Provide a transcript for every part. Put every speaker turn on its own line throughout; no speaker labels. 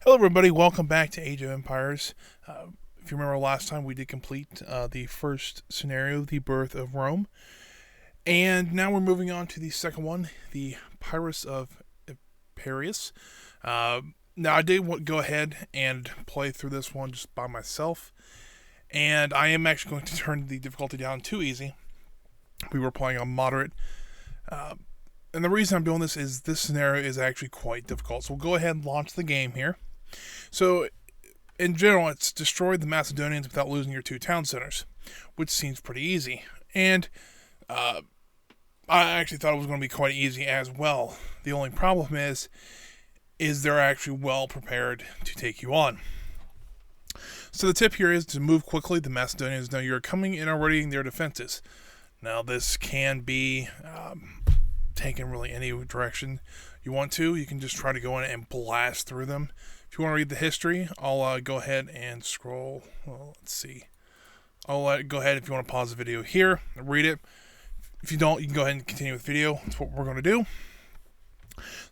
Hello, everybody. Welcome back to Age of Empires. If you remember last time, we did complete the first scenario, the birth of Rome. And now we're moving on to the second one, the Pirates of Epirus. Now, I did go ahead and play through this one just by myself. And I am actually going to turn the difficulty down to easy. We were playing on moderate. And the reason I'm doing this is this scenario is actually quite difficult. So we'll go ahead and launch the game here. So, in general, it's destroy the Macedonians without losing your two town centers, which seems pretty easy. And I actually thought it was going to be quite easy as well. The only problem is they're actually well prepared to take you on. So the tip here is to move quickly. The Macedonians know you're coming and are readying their defenses. Now, this can be taken really any direction you want to. You can just try to go in and blast through them. If you want to read the history, I'll go ahead and scroll. Well, let's see. I'll go ahead if you want to pause the video here and read it. If you don't, you can go ahead and continue with the video. That's what we're going to do.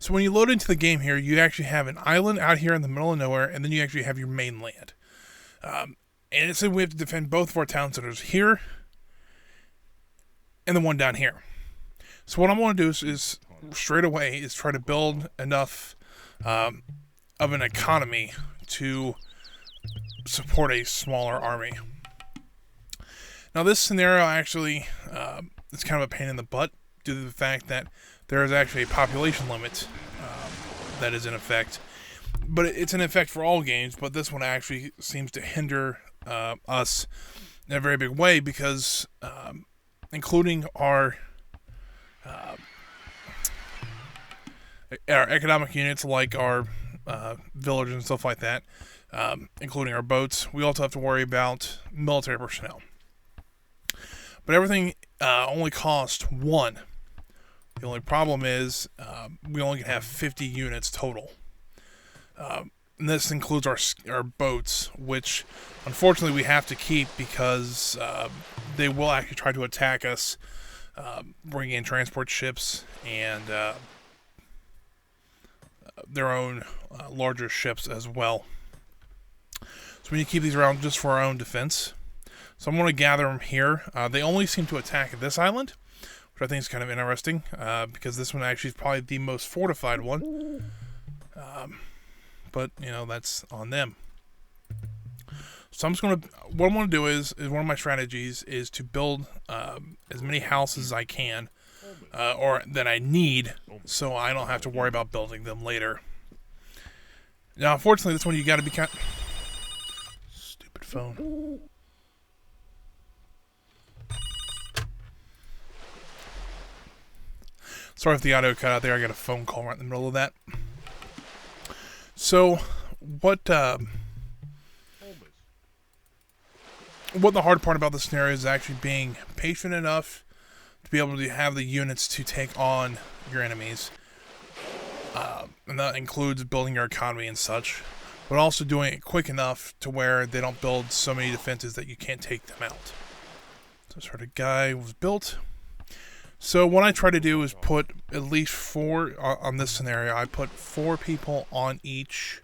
So when you load into the game here, you actually have an island out here in the middle of nowhere, and then you actually have your mainland. And it said we have to defend both of our town centers here and the one down here. So what I'm going to do is straight away is try to build enough of an economy to support a smaller army. Now this scenario actually is kind of a pain in the butt due to the fact that there is actually a population limit that is in effect. But it's in effect for all games, but this one actually seems to hinder us in a very big way because including our economic units like our villagers and stuff like that, including our boats, we also have to worry about military personnel. But everything only costs 1. The only problem is we only can have 50 units total. And this includes our boats, which unfortunately we have to keep because they will actually try to attack us, bringing in transport ships and their own larger ships as well. So we need to keep these around just for our own defense. So I'm going to gather them here. They only seem to attack this island, which I think is kind of interesting because this one actually is probably the most fortified one. But, you know, that's on them. So I'm just going to, what I'm going to do is one of my strategies is to build as many houses as I can, or that I need, so I don't have to worry about building them later. Now, unfortunately, this one you got to be kind. Stupid phone. Sorry if the audio cut out there. I got a phone call right in the middle of that. So, what the hard part about the scenario is actually being patient enough to be able to have the units to take on your enemies. And that includes building your economy and such, but also doing it quick enough to where they don't build so many defenses that you can't take them out. So sort of guy was built. So what I try to do is put at least 4 on this scenario. I put 4 people on each.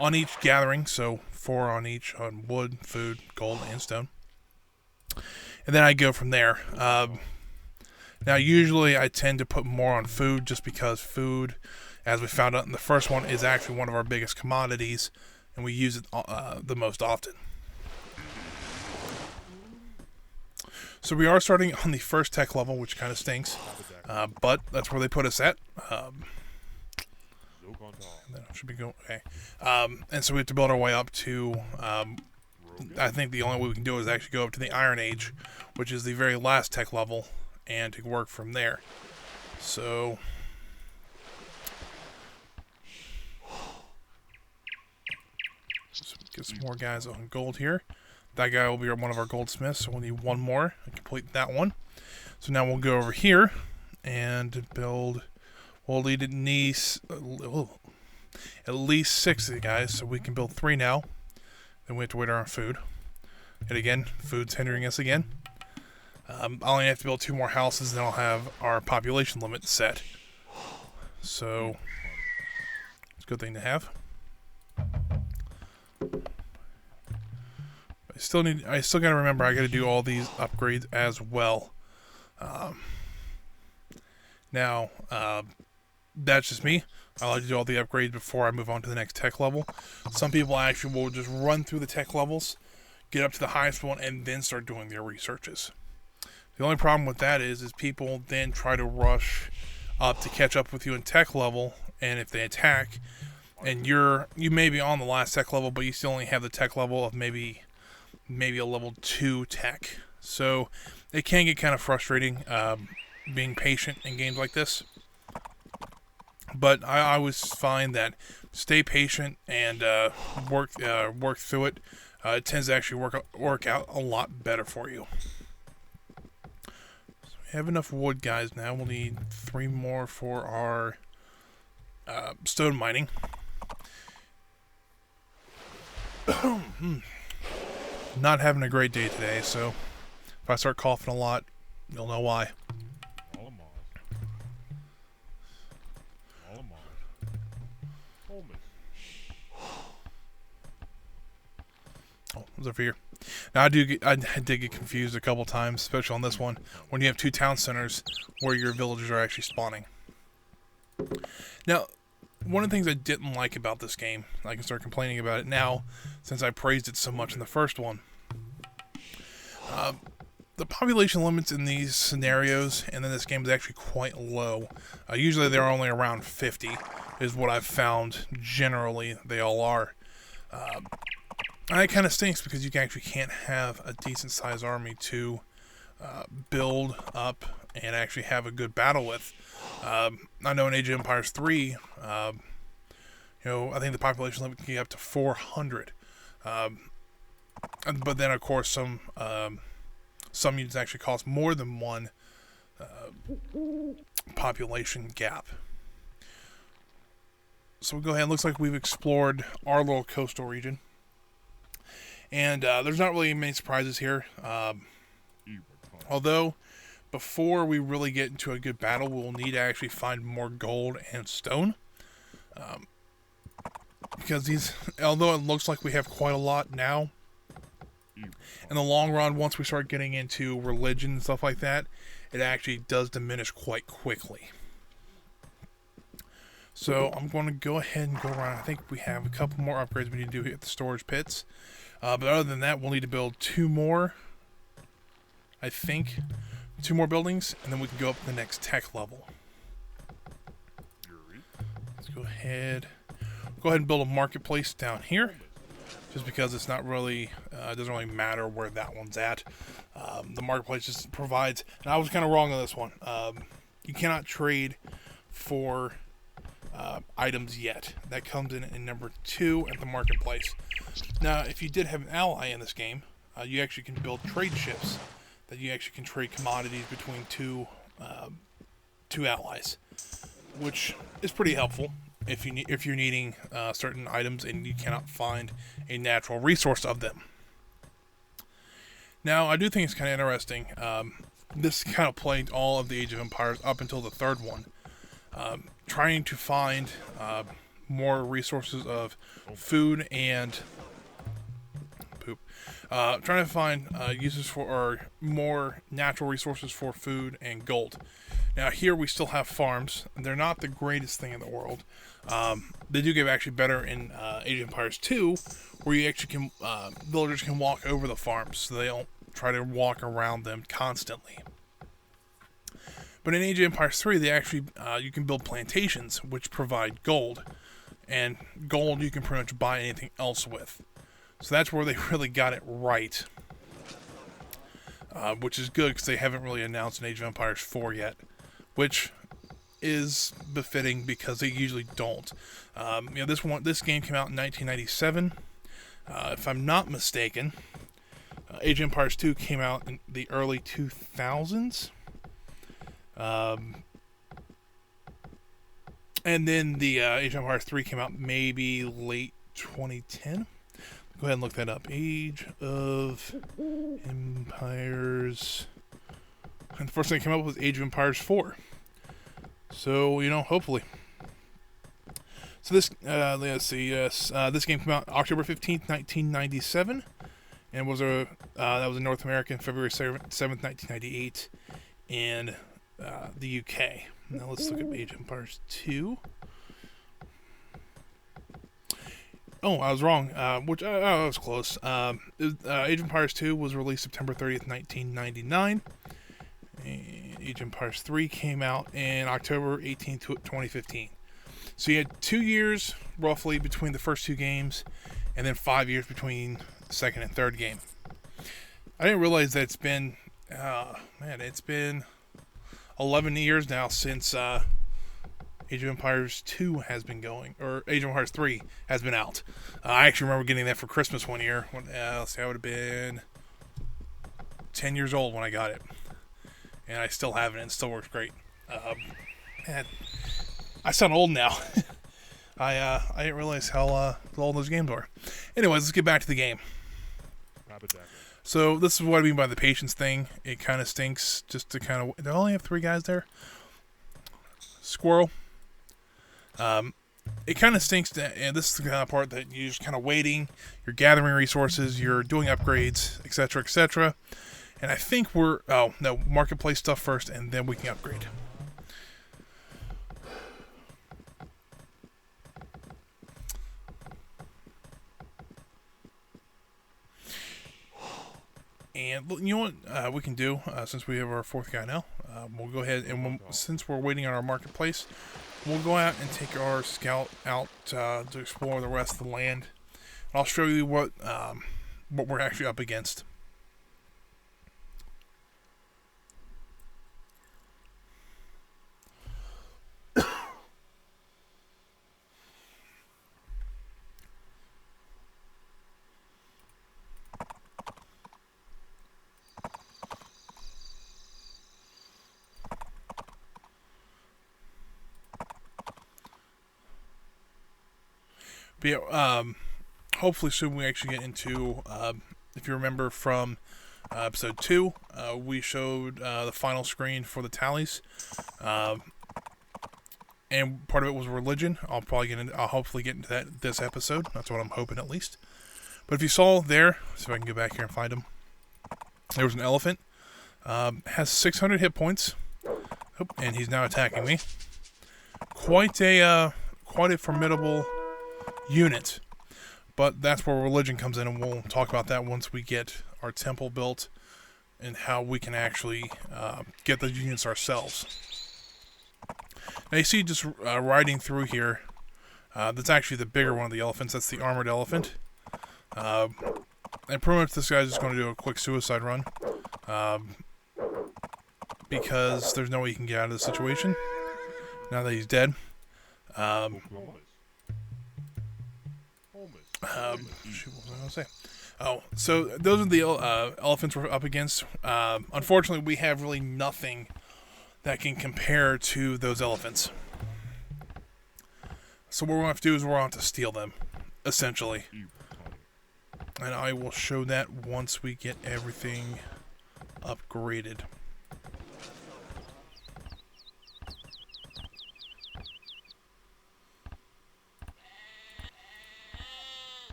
On each gathering, so 4 on each on wood, food, gold, and stone. And then I go from there. Now, usually I tend to put more on food just because food, as we found out in the first one, is actually one of our biggest commodities, and we use it the most often. So we are starting on the first tech level, which kind of stinks, but that's where they put us at. Should be going okay. And so we have to build our way up to. I think the only way we can do it is actually go up to the Iron Age, which is the very last tech level, and to work from there. So. Let's get some more guys on gold here. That guy will be one of our goldsmiths, so we'll need 1 more to complete that one. So now we'll go over here and build. We'll need at least 6 of the guys, so we can build 3 now. Then we have to wait on our food. And again, food's hindering us again. I only have to build 2 more houses, and then I'll have our population limit set. So it's a good thing to have. I still gotta remember I gotta do all these upgrades as well. Now, that's just me. I like to do all the upgrades before I move on to the next tech level. Some people actually will just run through the tech levels, get up to the highest one, and then start doing their researches. The only problem with that is people then try to rush up to catch up with you in tech level, and if they attack, and you may be on the last tech level, but you still only have the tech level of maybe a level 2 tech. So it can get kind of frustrating being patient in games like this. But I always find that stay patient and work through it. It tends to actually work out a lot better for you. So we have enough wood, guys. Now we'll need 3 more for our stone mining. Not having a great day today, so if I start coughing a lot, you'll know why. Oh, was over here. Now I did get confused a couple times, especially on this one, when you have 2 town centers where your villagers are actually spawning. Now, one of the things I didn't like about this game, I can start complaining about it now, since I praised it so much in the first one. The population limits in these scenarios and in this game is actually quite low. Usually they're only around 50, is what I've found generally they all are. And it kind of stinks because you actually can't have a decent sized army to build up and actually have a good battle with. I know in Age of Empires 3, I think the population limit can get up to 400. But then, of course, some units actually cost more than 1 population gap. So we'll go ahead. Looks like we've explored our little coastal region. And there's not really many surprises here. Although, before we really get into a good battle, we'll need to actually find more gold and stone. Because although it looks like we have quite a lot now, in the long run, once we start getting into religion and stuff like that, it actually does diminish quite quickly. So I'm going to go ahead and go around. I think we have a couple more upgrades we need to do here at the storage pits. But other than that, we'll need to build 2 more. I think 2 more buildings, and then we can go up to the next tech level. Let's go ahead and build a marketplace down here, just because it's not really, it doesn't really matter where that one's at. The marketplace just provides, and I was kind of wrong on this one. You cannot trade for items yet. That comes in number 2 at the marketplace. Now, if you did have an ally in this game, you actually can build trade ships that you actually can trade commodities between two allies, which is pretty helpful if you're needing certain items and you cannot find a natural resource of them. Now, I do think it's kind of interesting. This kind of played all of the Age of Empires up until the 3rd one. Trying to find more resources of food and poop. Trying to find uses for or more natural resources for food and gold. Now here we still have farms. They're not the greatest thing in the world. They do get actually better in Age of Empires 2, where you actually can villagers can walk over the farms, so they don't try to walk around them constantly. But in Age of Empires 3, they actually you can build plantations, which provide gold, and gold you can pretty much buy anything else with. So that's where they really got it right, which is good because they haven't really announced an Age of Empires 4 yet, which is befitting because they usually don't. This game came out in 1997, if I'm not mistaken. Age of Empires 2 came out in the early 2000s. And then the Age of Empires 3 came out maybe late 2010. Go ahead and look that up. Age of Empires. And the first thing that came up was Age of Empires 4. So, hopefully. So this, let's see, yes, this game came out October 15th, 1997, and was that was in North America in February 7th, 1998, in the UK. Now let's look at Age of Empires 2. Oh, I was wrong. I was close. Age of Empires 2 was released September 30th, 1999. And Age of Empires 3 came out in October 18th, 2015. So you had 2 years, roughly, between the first two games, and then 5 years between the second and third game. I didn't realize that it's been 11 years now since Age of Empires 2 has been going, or Age of Empires 3 has been out. I actually remember getting that for Christmas one year. Let's see, I would have been 10 years old when I got it. And I still have it, and it still works great. Man, I sound old now. I didn't realize how old those games are. Anyways, let's get back to the game. So this is what I mean by the patience thing. It kind of stinks just to kind of... Do I only have 3 guys there? Squirrel. It kind of stinks, and this is the kind of part that you're just kind of waiting, you're gathering resources, you're doing upgrades, etc., etc. And I think marketplace stuff first, and then we can upgrade. And you know what we can do, since we have our 4th guy now, we'll go ahead and since we're waiting on our marketplace, we'll go out and take our scout out to explore the rest of the land. And I'll show you what we're actually up against. But yeah, hopefully soon we actually get into, if you remember from episode 2, we showed the final screen for the tallies, and part of it was religion. I'll hopefully get into that this episode. That's what I'm hoping, at least. But if you saw there, see if I can go back here and find him. There was an elephant. Has 600 hit points, and he's now attacking me. Quite a formidable unit, but that's where religion comes in, and we'll talk about that once we get our temple built and how we can actually get the units ourselves. Now you see just riding through here, that's actually the bigger one of the elephants. That's the armored elephant, and pretty much this guy's just going to do a quick suicide run, because there's no way he can get out of the situation now that he's dead. Shoot, what was I going to say? Oh, so those are the elephants we're up against. Unfortunately, we have really nothing that can compare to those elephants. So what we're going to have to do is we're going to have to steal them, essentially. And I will show that once we get everything upgraded.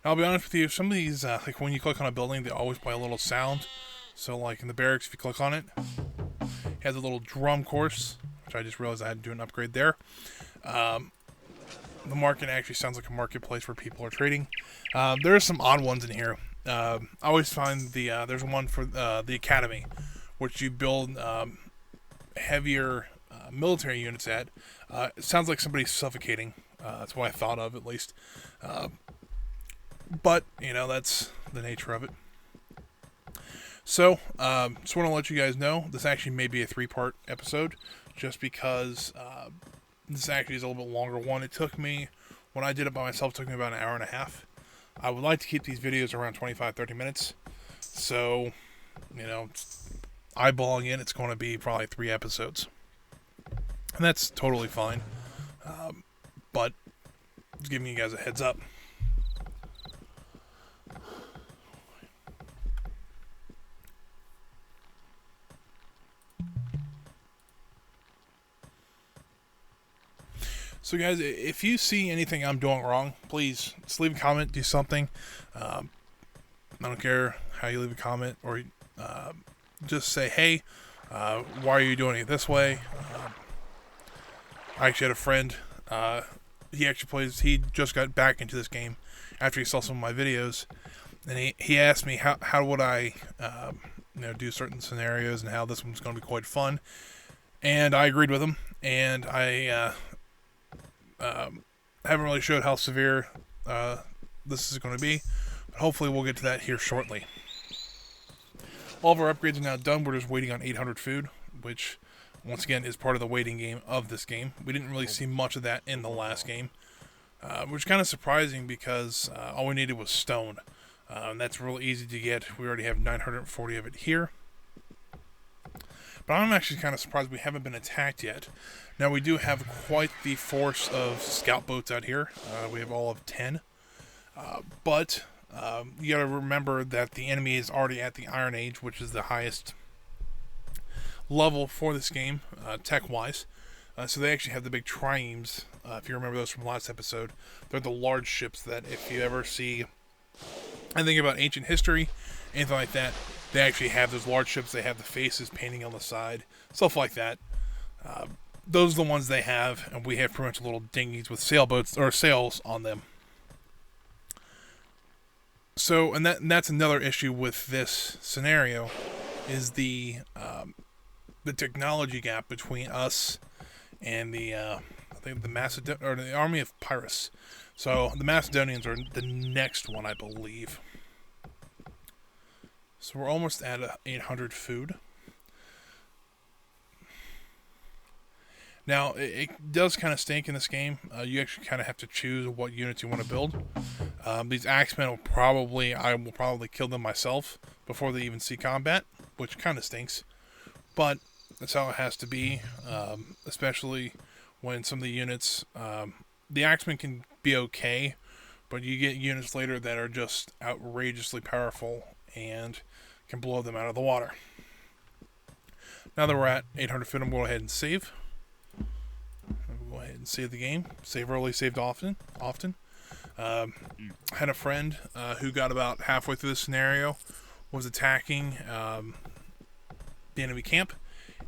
I'll be honest with you, some of these, like when you click on a building, they always play a little sound. So like in the barracks, if you click on it, it has a little drum course, which I just realized I had to do an upgrade there. The market actually sounds like a marketplace where people are trading. There are some odd ones in here. I always find there's one for the academy, which you build heavier military units at. It sounds like somebody's suffocating. That's what I thought of, at least. But, you know, that's the nature of it. So, just want to let you guys know, this actually may be a 3-part episode, just because this actually is a little bit longer one. It took me, when I did it by myself, it took me about an hour and a half. I would like to keep these videos around 25-30 minutes. So, you know, eyeballing in, it's going to be probably 3 episodes. And that's totally fine. But, just giving you guys a heads up. So guys, if you see anything I'm doing wrong, please just leave a comment, do something. I don't care how you leave a comment, or just say, hey, why are you doing it this way? I actually had a friend, he just got back into this game after he saw some of my videos, and he asked me how would I do certain scenarios and how this one's going to be quite fun, and I agreed with him, and I haven't really showed how severe this is going to be, but hopefully we'll get to that here shortly. All of our upgrades are now done. We're just waiting on 800 food, which once again is part of the waiting game of this game. We didn't really see much of that in the last game, which is kind of surprising because all we needed was stone. And that's real easy to get. We already have 940 of it here. But I'm actually kind of surprised we haven't been attacked yet. Now, we do have quite the force of scout boats out here. We have all of 10. But you got to remember that the enemy is already at the Iron Age, which is the highest level for this game, tech-wise. So they actually have the big triremes. If you remember those from last episode, they're the large ships that if you ever see anything about ancient history, anything like that, they actually have those large ships. They have the faces painting on the side, stuff like that. Those are the ones they have, and we have pretty much little dinghies with sailboats or sails on them. So, and that's another issue with this scenario, is the technology gap between us and the the army of Pyrrhus. So the Macedonians are the next one, I believe. So we're almost at 800 food. Now, it does kind of stink in this game. You actually kind of have to choose what units you want to build. These axemen I will probably kill them myself before they even see combat, which kind of stinks. But that's how it has to be, especially when some of the units, the axemen can be okay, but you get units later that are just outrageously powerful and can blow them out of the water. Now that we're at 800 foot, I'm going to go ahead and save. Go ahead and save the game. Save early, saved often. Had a friend who got about halfway through the scenario, was attacking the enemy camp,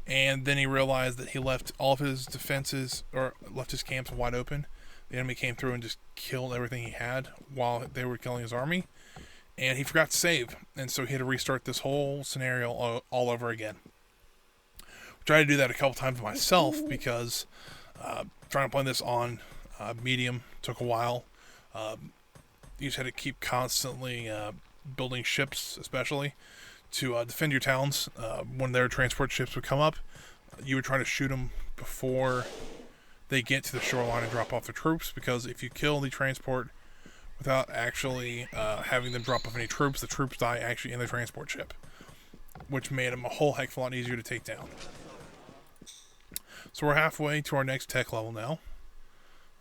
and then he realized that he left all of his defenses, or left his camps wide open. The enemy came through and just killed everything he had while they were killing his army, and he forgot to save, and so he had to restart this whole scenario all over again. I tried to do that a couple times myself because trying to play this on medium took a while. You just had to keep constantly building ships, especially to defend your towns. When their transport ships would come up, you would try to shoot them before they get to the shoreline and drop off the troops, because if you kill the transport without actually having them drop off any troops, the troops die actually in the transport ship, which made them a whole heck of a lot easier to take down. So we're halfway to our next tech level now.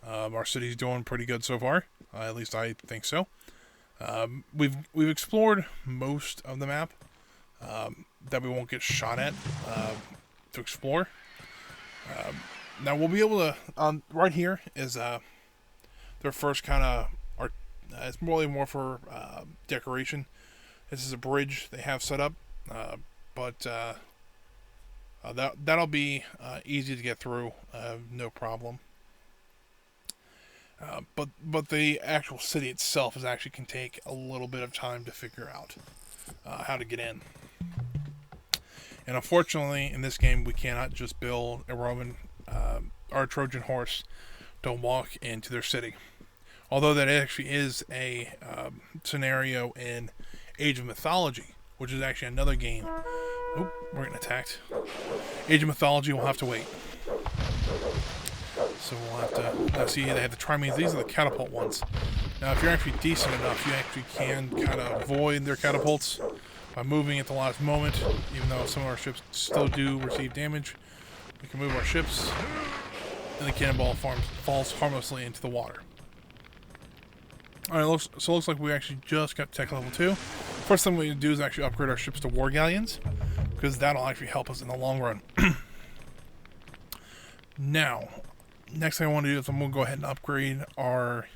Our city's doing pretty good so far. At least I think so. We've explored most of the map that we won't get shot at to explore. Now we'll be able to. Right here is their first kind of art. It's really more for decoration. This is a bridge they have set up, but that'll be easy to get through, no problem. But the actual city itself can take a little bit of time to figure out how to get in. And unfortunately, in this game, we cannot just build a Roman or a Trojan horse to walk into their city. Although that actually is a scenario in Age of Mythology, which is actually another game. Oh, we're getting attacked. Age of Mythology, we'll have to wait. So we'll have to see. They have the triremes. These are the catapult ones. Now, if you're actually decent enough, you actually can kind of avoid their catapults by moving at the last moment. Even though some of our ships still do receive damage, we can move our ships, and the cannonball falls harmlessly into the water. All right, so it looks like we actually just got tech level 2. First thing we need to do is actually upgrade our ships to war galleons, because that'll actually help us in the long run. Now, Next thing I want to do is I'm going to go ahead and upgrade our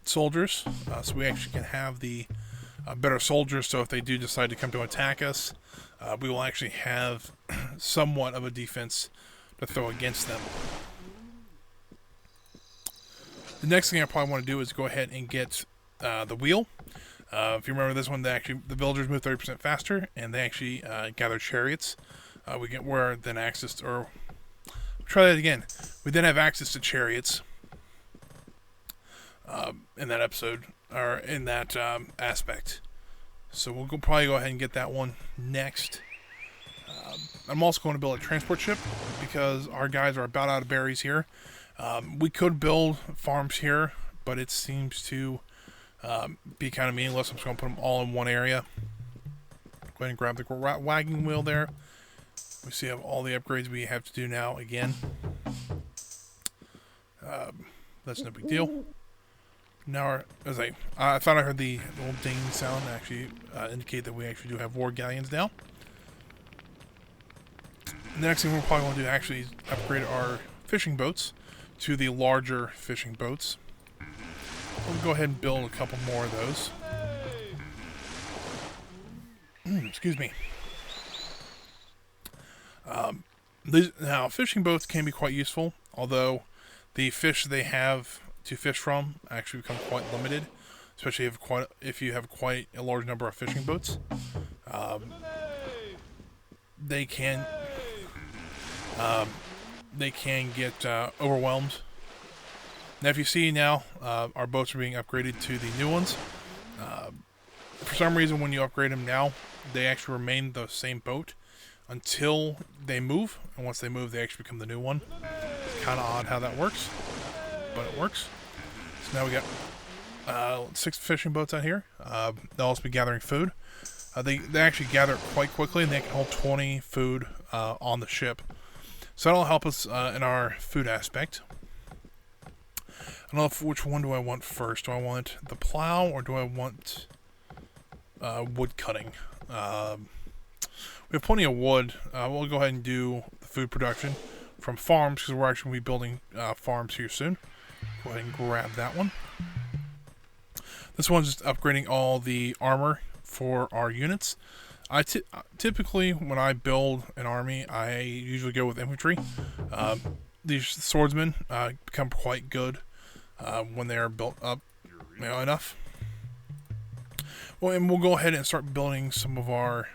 soldiers, so we actually can have the better soldiers, so if they do decide to come to attack us, we will actually have somewhat of a defense to throw against them. The next thing I probably want to do is go ahead and get the wheel. If you remember this one, the villagers move 30% faster, and they actually gather chariots. We get more than access to, or try that again. We then have access to chariots in that episode, or in that aspect. So we'll probably go ahead and get that one next. I'm also going to build a transport ship because our guys are about out of berries here. We could build farms here, but it seems to be kind of meaningless. I'm just going to put them all in one area. Go ahead and grab the wagon wheel there. We see all the upgrades we have to do now again. That's no big deal. Now, I thought I heard the little ding sound actually indicate that we actually do have war galleons now. The next thing we're probably going to do actually is upgrade our fishing boats to the larger fishing boats. We'll go ahead and build a couple more of those. Excuse me. Now, fishing boats can be quite useful, although the fish they have to fish from actually become quite limited, especially if you have quite a large number of fishing boats. They can get overwhelmed. Now, if you see now, our boats are being upgraded to the new ones. For some reason, when you upgrade them now, they actually remain the same boat until they move, and once they move, they actually become the new one. It's kind of odd how that works, but it works. So now we got 6 fishing boats out here. They'll also be gathering food. They actually gather it quite quickly, and they can hold 20 food on the ship. So that'll help us in our food aspect. I don't know which one do I want first. Do I want the plow, or do I want wood cutting? We have plenty of wood. We'll go ahead and do the food production from farms, because we're actually going to be building farms here soon. Go ahead and grab that one. This one's just upgrading all the armor for our units. Typically, when I build an army, I usually go with infantry. These swordsmen become quite good when they are built up enough. Well, and we'll go ahead and start building some of our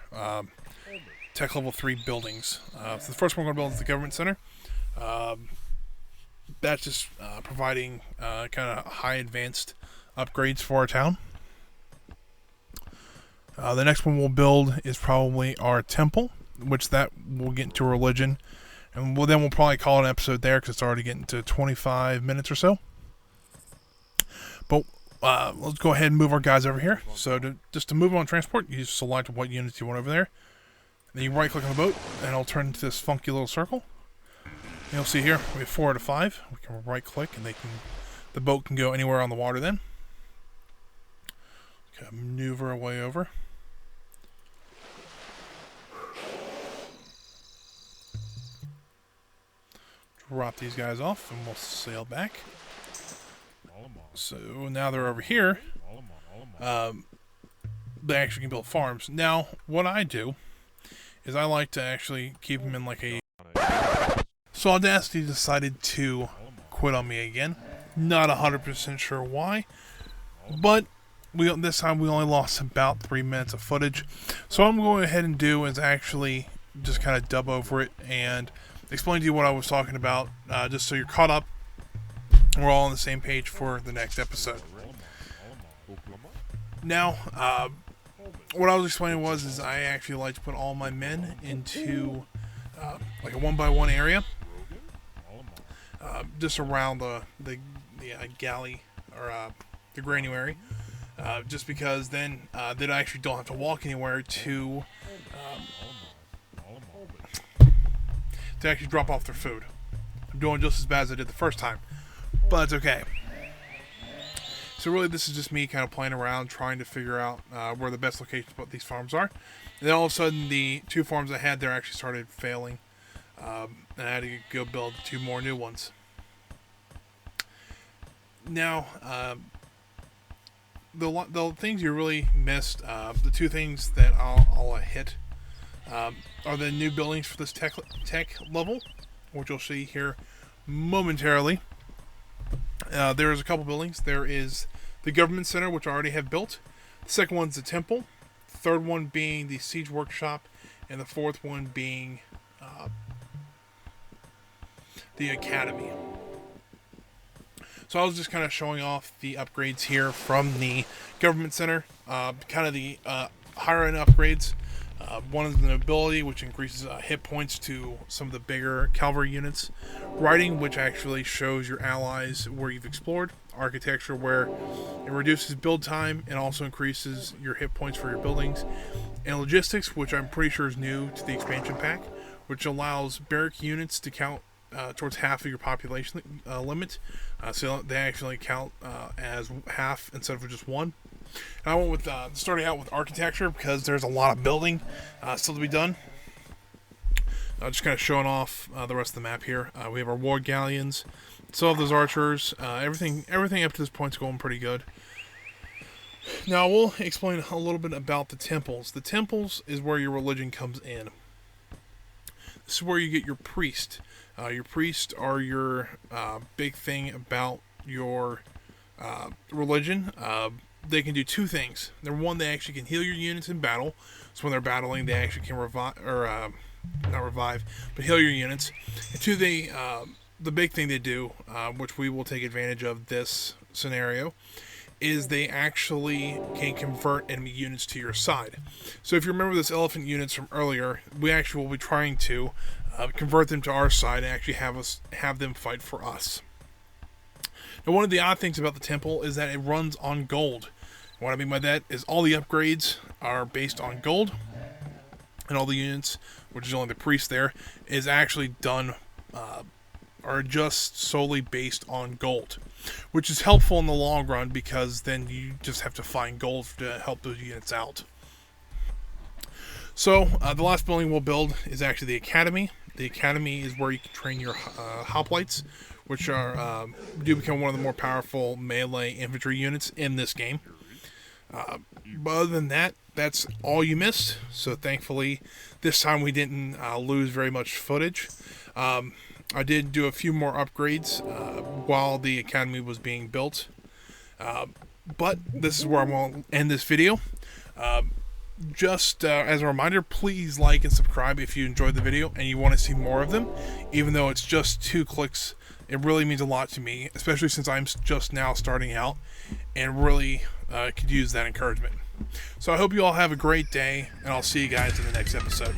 tech level 3 buildings. So the first one we're going to build is the government center. That's just providing kind of high advanced upgrades for our town. The next one we'll build is probably our temple, which that we'll get into religion, and then we'll probably call it an episode there because it's already getting to 25 minutes or so. But let's go ahead and move our guys over here. So just to move on transport, you select what units you want over there. Then you right click on the boat, and it'll turn into this funky little circle. And you'll see here we have 4 out of 5. We can right click, and the boat can go anywhere on the water. Then okay, maneuver our way over. Drop these guys off, and we'll sail back. So now they're over here. They actually can build farms. Now, what I do is I like to actually keep them in like a... So Audacity decided to quit on me again. Not 100% sure why, but this time we only lost about 3 minutes of footage. So what I'm going ahead and do is actually just kind of dub over it and explain to you what I was talking about, just so you're caught up. We're all on the same page for the next episode. Now, what I was explaining is I actually like to put all my men into like a 1x1 area, just around the galley or the granary, just because then they actually don't have to walk anywhere to actually drop off their food. I'm doing just as bad as I did the first time, but it's okay. So really, this is just me kind of playing around, trying to figure out where the best locations to put these farms are. And then all of a sudden, the 2 farms I had there actually started failing. and I had to go build 2 more new ones. Now, the things you really missed, the 2 things that I'll hit are the new buildings for this tech level, which you'll see here momentarily. There's a couple buildings. There is the government center, which I already have built. The second one's the temple. The third one being the siege workshop, and the fourth one being the academy. So I was just kind of showing off the upgrades here from the government center, kind of the higher end upgrades. One is the nobility, which increases hit points to some of the bigger cavalry units. Writing, which actually shows your allies where you've explored. Architecture, where it reduces build time and also increases your hit points for your buildings. And logistics, which I'm pretty sure is new to the expansion pack, which allows barrack units to count towards half of your population limit. So they actually count as half instead of just 1. And I went with starting out with architecture because there's a lot of building still to be done. Just kind of showing off the rest of the map here. We have our war galleons, still have those archers. Everything up to this point is going pretty good. Now we'll explain a little bit about the temples. The temples is where your religion comes in. This is where you get your priest. Your priests are your big thing about your religion. They can do 2 things. Number 1, they actually can heal your units in battle. So when they're battling, they actually can revive, or not revive, but heal your units. And 2, they the big thing they do, which we will take advantage of this scenario, is they actually can convert enemy units to your side. So if you remember this elephant units from earlier, we actually will be trying to convert them to our side and actually have them fight for us. Now, one of the odd things about the temple is that it runs on gold. What I mean by that is all the upgrades are based on gold, and all the units, which is only the priest there, is actually done are just solely based on gold, which is helpful in the long run because then you just have to find gold to help those units out. So the last building we'll build is actually the academy. The academy is where you can train your hoplites, which are do become one of the more powerful melee infantry units in this game. But other than that, that's all you missed. So thankfully, this time we didn't lose very much footage. I did do a few more upgrades while the academy was being built. But this is where I'm going to end this video. Just as a reminder, please like and subscribe if you enjoyed the video and you want to see more of them. Even though it's just 2 clicks, it really means a lot to me, especially since I'm just now starting out and really could use that encouragement. So I hope you all have a great day, and I'll see you guys in the next episode.